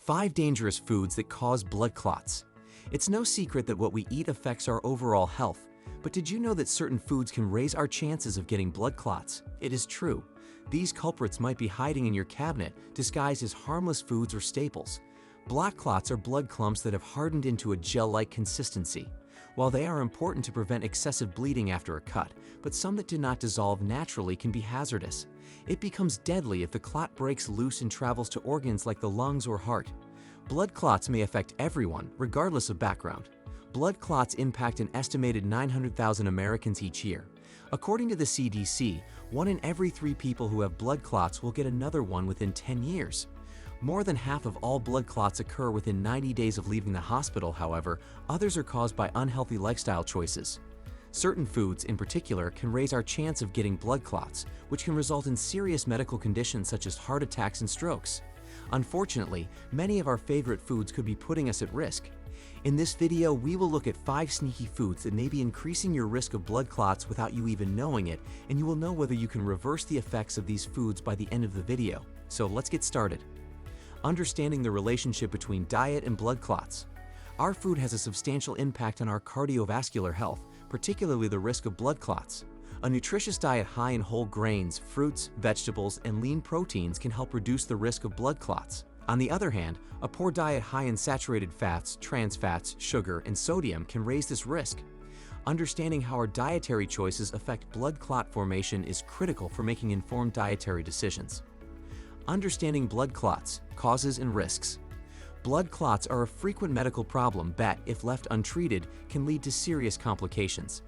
5 dangerous foods that cause blood clots. It's no secret that what we eat affects our overall health, but did you know that certain foods can raise our chances of getting blood clots? It is true. These culprits might be hiding in your cabinet, disguised as harmless foods or staples. Blot clots are blood clumps that have hardened into a gel-like consistency. While they are important to prevent excessive bleeding after a cut, but some that do not dissolve naturally can be hazardous. It becomes deadly if the clot breaks loose and travels to organs like the lungs or heart. Blood clots may affect everyone, regardless of background. Blood clots impact an estimated 900,000 Americans each year. According to the CDC, 1 in every 3 people who have blood clots will get another one within 10 years. More than half of all blood clots occur within 90 days of leaving the hospital, however, others are caused by unhealthy lifestyle choices. Certain foods, in particular, can raise our chance of getting blood clots, which can result in serious medical conditions such as heart attacks and strokes. Unfortunately, many of our favorite foods could be putting us at risk. In this video, we will look at 5 sneaky foods that may be increasing your risk of blood clots without you even knowing it, and you will know whether you can reverse the effects of these foods by the end of the video. So let's get started. Understanding the relationship between diet and blood clots. Our food has a substantial impact on our cardiovascular health, particularly the risk of blood clots. A nutritious diet high in whole grains, fruits, vegetables, and lean proteins can help reduce the risk of blood clots. On the other hand, a poor diet high in saturated fats, trans fats, sugar, and sodium can raise this risk. Understanding how our dietary choices affect blood clot formation is critical for making informed dietary decisions. Understanding blood clots, causes and risks. Blood clots are a frequent medical problem that, if left untreated, can lead to serious complications.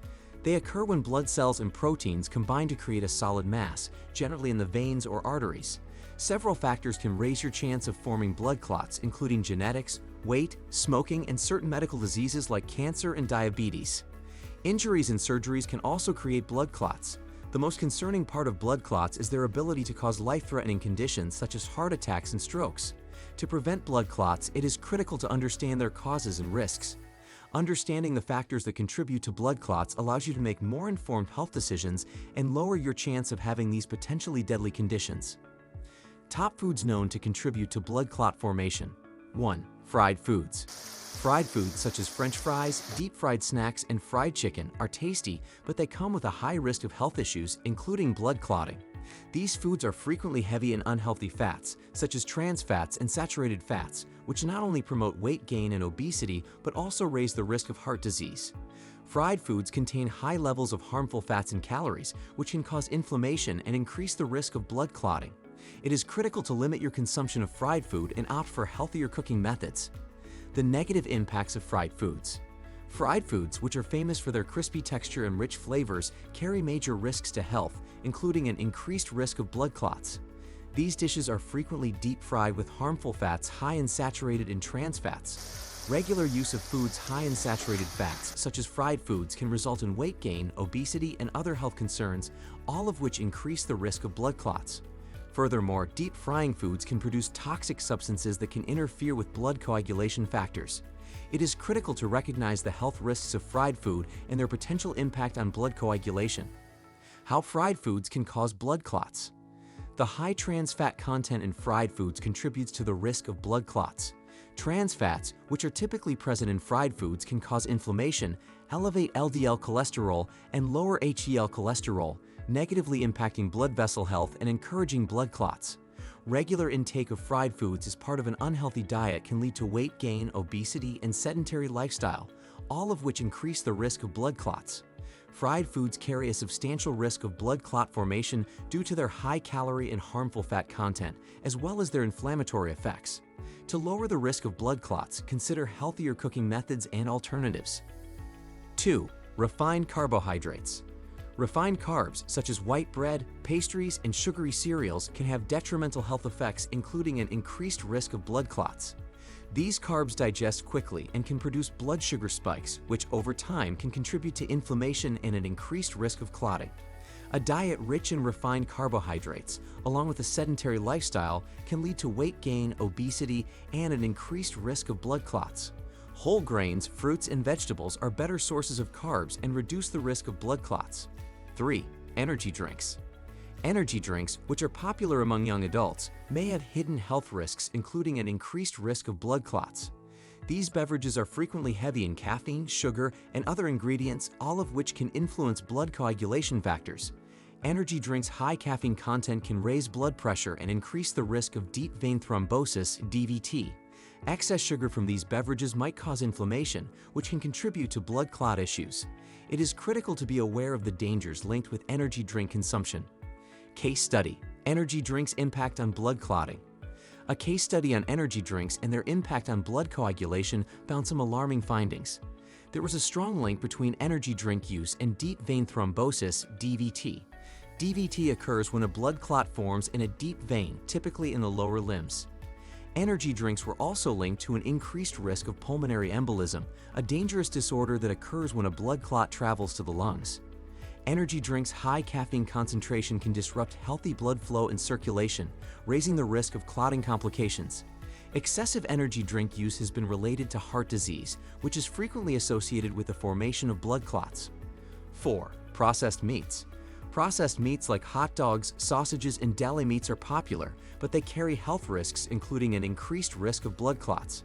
They occur when blood cells and proteins combine to create a solid mass, generally in the veins or arteries. Several factors can raise your chance of forming blood clots, including genetics, weight, smoking, and certain medical diseases like cancer and diabetes. Injuries and surgeries can also create blood clots. The most concerning part of blood clots is their ability to cause life-threatening conditions such as heart attacks and strokes. To prevent blood clots, it is critical to understand their causes and risks. Understanding the factors that contribute to blood clots allows you to make more informed health decisions and lower your chance of having these potentially deadly conditions. Top foods known to contribute to blood clot formation. 1. Fried foods. Fried foods such as French fries, deep-fried snacks, and fried chicken are tasty, but they come with a high risk of health issues, including blood clotting. These foods are frequently heavy in unhealthy fats, such as trans fats and saturated fats, which not only promote weight gain and obesity, but also raise the risk of heart disease. Fried foods contain high levels of harmful fats and calories, which can cause inflammation and increase the risk of blood clotting. It is critical to limit your consumption of fried food and opt for healthier cooking methods. The negative impacts of fried foods. Fried foods, which are famous for their crispy texture and rich flavors, carry major risks to health, including an increased risk of blood clots. These dishes are frequently deep-fried with harmful fats high in saturated and trans fats. Regular use of foods high in saturated fats, such as fried foods, can result in weight gain, obesity, and other health concerns, all of which increase the risk of blood clots. Furthermore, deep frying foods can produce toxic substances that can interfere with blood coagulation factors. It is critical to recognize the health risks of fried food and their potential impact on blood coagulation. How fried foods can cause blood clots. The high trans fat content in fried foods contributes to the risk of blood clots. Trans fats, which are typically present in fried foods, can cause inflammation, elevate LDL cholesterol, and lower HDL cholesterol, negatively impacting blood vessel health and encouraging blood clots. Regular intake of fried foods as part of an unhealthy diet can lead to weight gain, obesity, and sedentary lifestyle, all of which increase the risk of blood clots. Fried foods carry a substantial risk of blood clot formation due to their high calorie and harmful fat content, as well as their inflammatory effects. To lower the risk of blood clots, consider healthier cooking methods and alternatives. 2. Refined carbohydrates. Refined carbs, such as white bread, pastries, and sugary cereals, can have detrimental health effects, including an increased risk of blood clots. These carbs digest quickly and can produce blood sugar spikes, which over time can contribute to inflammation and an increased risk of clotting. A diet rich in refined carbohydrates, along with a sedentary lifestyle, can lead to weight gain, obesity, and an increased risk of blood clots. Whole grains, fruits, and vegetables are better sources of carbs and reduce the risk of blood clots. 3. Energy drinks. Energy drinks, which are popular among young adults, may have hidden health risks, including an increased risk of blood clots. These beverages are frequently heavy in caffeine, sugar, and other ingredients, all of which can influence blood coagulation factors. Energy drinks' high caffeine content can raise blood pressure and increase the risk of deep vein thrombosis, DVT. Excess sugar from these beverages might cause inflammation, which can contribute to blood clot issues. It is critical to be aware of the dangers linked with energy drink consumption. Case study: Energy drinks' impact on blood clotting. A case study on energy drinks and their impact on blood coagulation found some alarming findings. There was a strong link between energy drink use and deep vein thrombosis, DVT. DVT occurs when a blood clot forms in a deep vein, typically in the lower limbs. Energy drinks were also linked to an increased risk of pulmonary embolism, a dangerous disorder that occurs when a blood clot travels to the lungs. Energy drinks' high caffeine concentration can disrupt healthy blood flow and circulation, raising the risk of clotting complications. Excessive energy drink use has been related to heart disease, which is frequently associated with the formation of blood clots. 4. Processed meats. Processed meats like hot dogs, sausages, and deli meats are popular, but they carry health risks, including an increased risk of blood clots.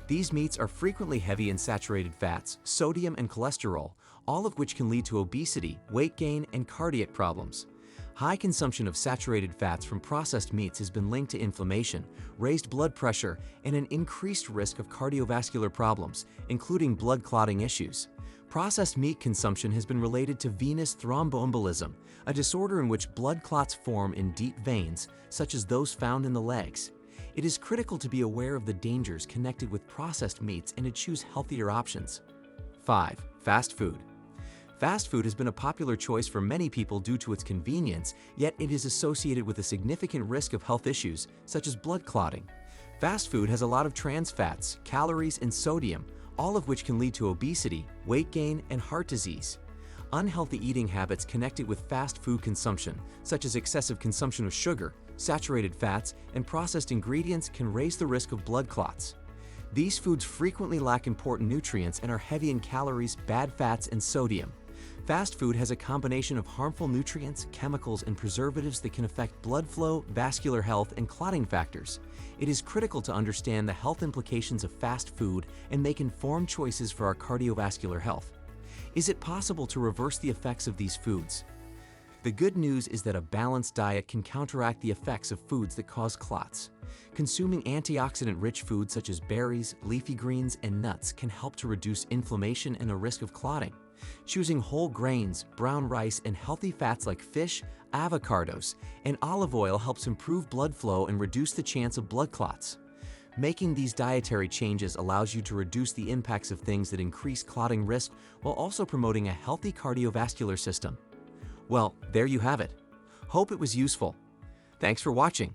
These meats are frequently heavy in saturated fats, sodium, and cholesterol, all of which can lead to obesity, weight gain, and cardiac problems. High consumption of saturated fats from processed meats has been linked to inflammation, raised blood pressure, and an increased risk of cardiovascular problems, including blood clotting issues. Processed meat consumption has been related to venous thromboembolism, a disorder in which blood clots form in deep veins, such as those found in the legs. It is critical to be aware of the dangers connected with processed meats and to choose healthier options. 5. Fast food. Fast food has been a popular choice for many people due to its convenience, yet it is associated with a significant risk of health issues, such as blood clotting. Fast food has a lot of trans fats, calories, and sodium, all of which can lead to obesity, weight gain, and heart disease. Unhealthy eating habits connected with fast food consumption, such as excessive consumption of sugar, saturated fats, and processed ingredients, can raise the risk of blood clots. These foods frequently lack important nutrients and are heavy in calories, bad fats, and sodium. Fast food has a combination of harmful nutrients, chemicals, and preservatives that can affect blood flow, vascular health, and clotting factors. It is critical to understand the health implications of fast food and make informed choices for our cardiovascular health. Is it possible to reverse the effects of these foods? The good news is that a balanced diet can counteract the effects of foods that cause clots. Consuming antioxidant-rich foods such as berries, leafy greens, and nuts can help to reduce inflammation and the risk of clotting. Choosing whole grains, brown rice, and healthy fats like fish, avocados, and olive oil helps improve blood flow and reduce the chance of blood clots. Making these dietary changes allows you to reduce the impacts of things that increase clotting risk while also promoting a healthy cardiovascular system. Well, there you have it. Hope it was useful. Thanks for watching.